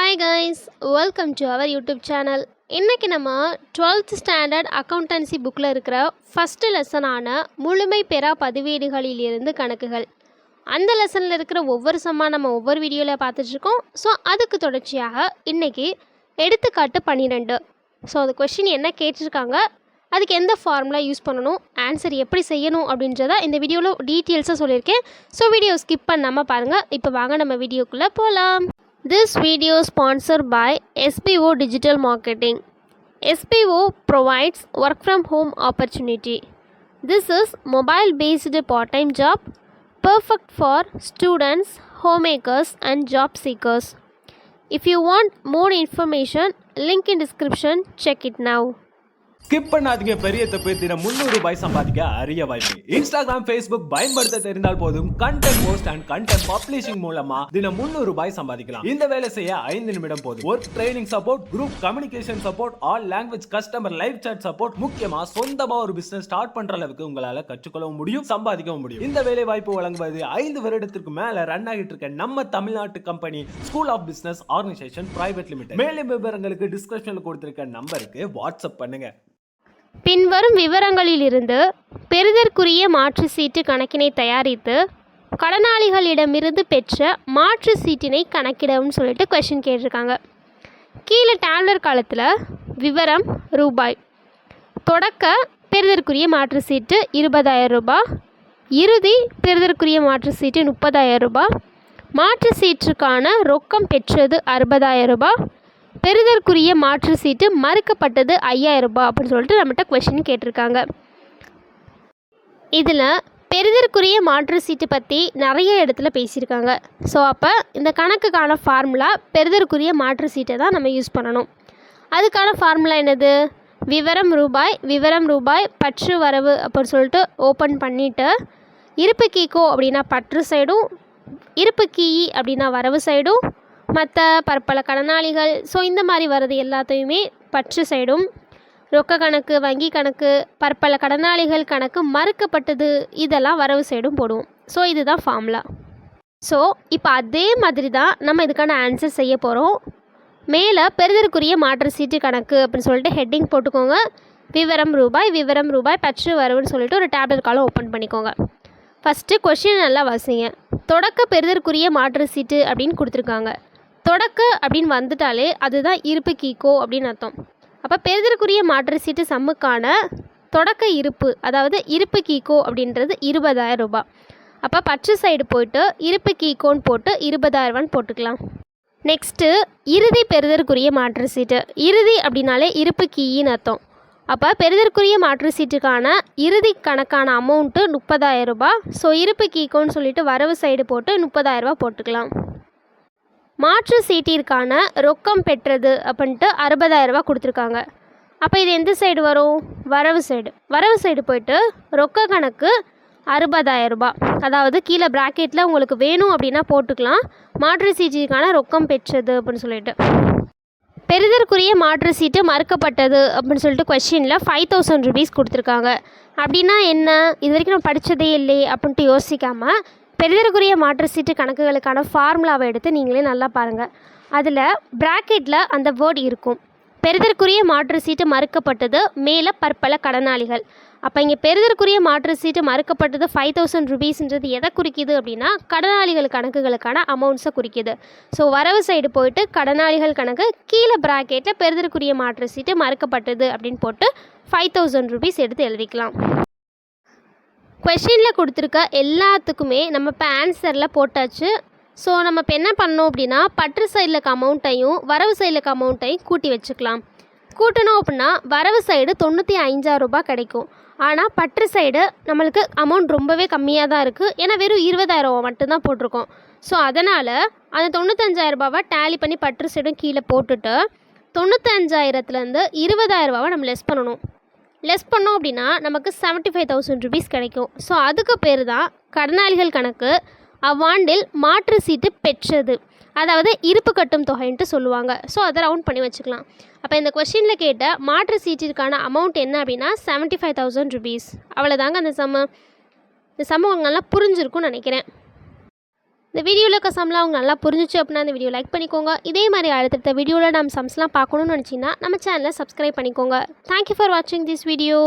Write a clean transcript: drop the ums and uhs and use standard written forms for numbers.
Hi guys, welcome to our YouTube channel. இன்னைக்கு நம்ம 12th standard accountancy புக்கில் இருக்கிற ஃபஸ்ட்டு லெசனான முழுமை பெறா பதிவேடுகளில் இருந்து கணக்குகள் அந்த லெசனில் இருக்கிற ஒவ்வொரு சம்மாக நம்ம ஒவ்வொரு வீடியோவில் பார்த்துட்ருக்கோம். ஸோ அதுக்கு தொடர்ச்சியாக இன்றைக்கி எடுத்துக்காட்டு 12. ஸோ அந்த கொஷின் என்ன கேட்டிருக்காங்க, அதுக்கு எந்த ஃபார்முலா யூஸ் பண்ணணும், ஆன்சர் எப்படி செய்யணும் அப்படின்றத இந்த வீடியோவில் டீட்டெயில்ஸாக சொல்லியிருக்கேன். ஸோ வீடியோ ஸ்கிப் பண்ணாமல் பாருங்கள். இப்போ வாங்க நம்ம வீடியோக்குள்ளே போகலாம். This video is sponsored by SBO Digital Marketing. SBO provides work from home opportunity. This is mobile based part-time job perfect for students, homemakers and job seekers. If you want more information, link in description, check it now. Skip பண்ணாதீங்க, பெரிய தப்பு. தினம் 300 ரூபாய் சம்பாதிக்க அரிய வாய்ப்பு. Instagram, Facebook பயன்படுத்த தெரிந்தால் போதும். Content post and content publishing மூலமா தினம் 300 ரூபாய் சம்பாதிக்கலாம். இந்த வேலை செய்ய 5 நிமிடம் போதும். Work training support, group communication support, all language customer live chat support, முக்கியமா சொந்தமா ஒரு பிசினஸ் ஸ்டார்ட் பண்ற அளவுக்கு உங்களால கற்றுக்கொள்ளவும் முடியும், சம்பாதிக்கவும் முடியும். இந்த வேலை வாய்ப்பு வழங்குவது 5 வருடத்திற்கு மேல ரன் ஆகிட்டு இருக்க நம்ம தமிழ்நாட்டு company school of business organisation private limited. மேலும் விவரங்களுக்கு டிஸ்கிரிப்ஷன்ல கொடுத்திருக்க நம்பருக்கு வாட்ஸ்அப் பண்ணுங்க. பின்வரும் விவரங்களிலிருந்து பெறுதற்குரிய மாற்று சீட்டு கணக்கினை தயாரித்து கடனாளிகளிடமிருந்து பெற்ற மாற்று சீட்டினை கணக்கிடவும் சொல்லிட்டு கொஷின் கேட்டிருக்காங்க. கீழே டேப்லர் காலத்தில் விவரம் ரூபாய், தொடக்க பெறுதற்குரிய மாற்று சீட்டு 20,000 ரூபாய், இறுதி பெறுதற்குரிய மாற்று சீட்டு 30,000 ரூபாய், மாற்று சீற்றுக்கான ரொக்கம் பெற்றது 60,000 ரூபாய், பெறுதற்குரிய மாற்று சீட்டு மறுக்கப்பட்டது 5,000 ரூபாய் அப்படின்னு சொல்லிட்டு நம்மகிட்ட கொஷின் கேட்டிருக்காங்க. இதில் பெறுதற்குரிய மாற்று சீட்டு பற்றி நிறைய இடத்துல பேசியிருக்காங்க. ஸோ அப்போ இந்த கணக்குக்கான ஃபார்முலா பெறுதற்குரிய மாற்று சீட்டை தான் நம்ம யூஸ் பண்ணணும். அதுக்கான ஃபார்முலா என்னது? விவரம் ரூபாய் பற்று வரவு அப்படின்னு சொல்லிட்டு ஓப்பன் பண்ணிவிட்டு இருப்பு கீக்கோ அப்படின்னா பற்று சைடும், இருப்பு கீயி அப்படின்னா வரவு சைடும், மற்ற பற்பல கடனாளிகள் ஸோ இந்த மாதிரி வர்றது எல்லாத்தையுமே பற்று சைடும், ரொக்க கணக்கு, வங்கி கணக்கு, பற்பல கடனாளிகள் கணக்கு மறுக்கப்பட்டது இதெல்லாம் வரவு சைடும் போடுவோம். ஸோ இதுதான் ஃபார்முலா. ஸோ இப்போ அதே மாதிரி தான் நம்ம இதுக்கான ஆன்சர் செய்ய போகிறோம். மேலே பெறுதற்குரிய மாற்று சீட்டு கணக்கு அப்படின்னு சொல்லிட்டு ஹெட்டிங் போட்டுக்கோங்க. விவரம் ரூபாய் பற்று வரவுன்னு சொல்லிட்டு ஒரு டேப்லெட் காலம் ஓப்பன் பண்ணிக்கோங்க. ஃபஸ்ட்டு கொஷின் நல்லா வாசிங்க. தொடக்க பெறுதற்குரிய மாற்று சீட்டு அப்படின்னு கொடுத்துருக்காங்க. தொடக்க அப்படின்னு வந்துட்டாலே அதுதான் இருப்பு கீக்கோ அப்படின்னு அர்த்தம். அப்போ பெறுதற்குரிய மாற்று சீட்டு சம்முக்கான தொடக்க இருப்பு, அதாவது இருப்பு கீக்கோ அப்படின்றது 20,000 ரூபாய். அப்போ பற்று சைடு போயிட்டு இருப்பு கீக்கோன்னு போட்டு 20,000 ரூபான்னு போட்டுக்கலாம். நெக்ஸ்ட்டு இறுதி பெறுதற்குரிய மாற்று சீட்டு. இறுதி அப்படின்னாலே இருப்பு கீயின்னு அர்த்தம். அப்போ பெறுதற்குரிய மாற்று சீட்டுக்கான இறுதி கணக்கான அமௌண்ட்டு 30,000 ரூபாய். ஸோ இருப்பு கீக்கோன்னு சொல்லிட்டு வரவு சைடு போட்டு 30,000 ரூபாய் போட்டுக்கலாம். மாற்று சீட்டிற்கான ரொக்கம் பெற்றது அப்படின்ட்டு 60,000 ரூபாய் கொடுத்துருக்காங்க. அப்போ இது எந்த சைடு வரும்? வரவு சைடு. வரவு சைடு போயிட்டு ரொக்க கணக்கு 60,000 ரூபாய், அதாவது கீழே ப்ராக்கெட்டில் உங்களுக்கு வேணும் அப்படின்னா போட்டுக்கலாம். மாற்று சீட்டிற்கான ரொக்கம் பெற்றது அப்படின்னு சொல்லிட்டு பெறுதற்குரிய மாற்று சீட்டு மறுக்கப்பட்டது அப்படின்னு சொல்லிட்டு கொஷினில் 5,000 ருபீஸ் கொடுத்துருக்காங்க. அப்படின்னா என்ன, இது வரைக்கும் நான் படித்ததே இல்லையே அப்படின்ட்டு யோசிக்காமல் பெறுதற்குரிய மாற்று சீட்டு கணக்குகளுக்கான ஃபார்முலாவை எடுத்து நீங்களே நல்லா பாருங்கள். அதில் ப்ராக்கெட்டில் அந்த வேர்ட் இருக்கும். பெறுதற்குரிய மாற்று சீட்டு மறுக்கப்பட்டது, மேலே பற்பல கடனாளிகள். அப்போ இங்கே பெறுதற்குரிய மாற்று சீட்டு மறுக்கப்பட்டது 5,000 ருபீஸ்ன்றது எதை குறிக்குது அப்படின்னா கடனாளிகள் கணக்குகளுக்கான அமௌண்ட்ஸை குறிக்குது. ஸோ வரவு சைடு போயிட்டு கடனாளிகள் கணக்கு, கீழே ப்ராக்கெட்டில் பெறுதற்குரிய மாற்று சீட்டு மறுக்கப்பட்டது அப்படின்னு போட்டு 5,000 ருபீஸ் எடுத்து எழுதிக்கலாம். கொஷினில் கொடுத்துருக்க எல்லாத்துக்குமே நம்ம இப்போ ஆன்சரில் போட்டாச்சு. ஸோ நம்ம இப்போ என்ன பண்ணோம் அப்படின்னா பற்று சைடில் இருக்க அமௌண்ட்டையும் வரவு சைடில் இருக்க அமௌண்ட்டையும் கூட்டி வச்சுக்கலாம். கூட்டணும் அப்படின்னா வரவு சைடு 95,000 ரூபாய் கிடைக்கும். ஆனால் பற்று சைடு நம்மளுக்கு அமௌண்ட் ரொம்பவே கம்மியாக தான் இருக்குது. ஏன்னா வெறும் 20,000 ரூபா மட்டும்தான் போட்டிருக்கோம். ஸோ அதனால் அந்த 95,000 ரூபாவை டேலி பண்ணி பற்று சைடும் கீழே போட்டுட்டு 95,000லேருந்து 20,000 ரூபாவை நம்ம லெஸ் பண்ணணும். லெஸ் பண்ணோம் அப்படின்னா நமக்கு 75,000 ருபீஸ் கிடைக்கும். ஸோ அதுக்கு பேர் தான் கடனாளிகள் கணக்கு அவ்வாண்டில் மாற்று சீட்டு பெற்றது, அதாவது இருப்பு கட்டும் தொகைன்ட்டு சொல்லுவாங்க. ஸோ அதை ரவுண்ட் பண்ணி வச்சுக்கலாம். அப்போ இந்த கொஷினில் கேட்ட மாற்று சீட்டிற்கான அமௌண்ட் என்ன அப்படின்னா 75,000 ருபீஸ். அவ்வளோதாங்க அந்த சம்மு. இந்த சம்மு உங்களுக்கு நல்லா புரிஞ்சிருக்கும்னு நினைக்கிறேன். இந்த வீடியோவில் இருக்க சம்லாம் அவங்க நல்லா புரிஞ்சிச்சு அப்படின்னா இந்த வீடியோ லைக் பண்ணிக்கோங்க. இதே மாதிரி அடுத்தடுத்த வீடியோவில் நம்ம சம்ஸ்லாம் பார்க்கணும்னு நினச்சிங்கன்னா நம்ம சேனலை சப்ஸ்கிரைப் பண்ணிக்கோங்க. தேங்க்யூ ஃபார் வாட்சிங் திஸ் வீடியோ.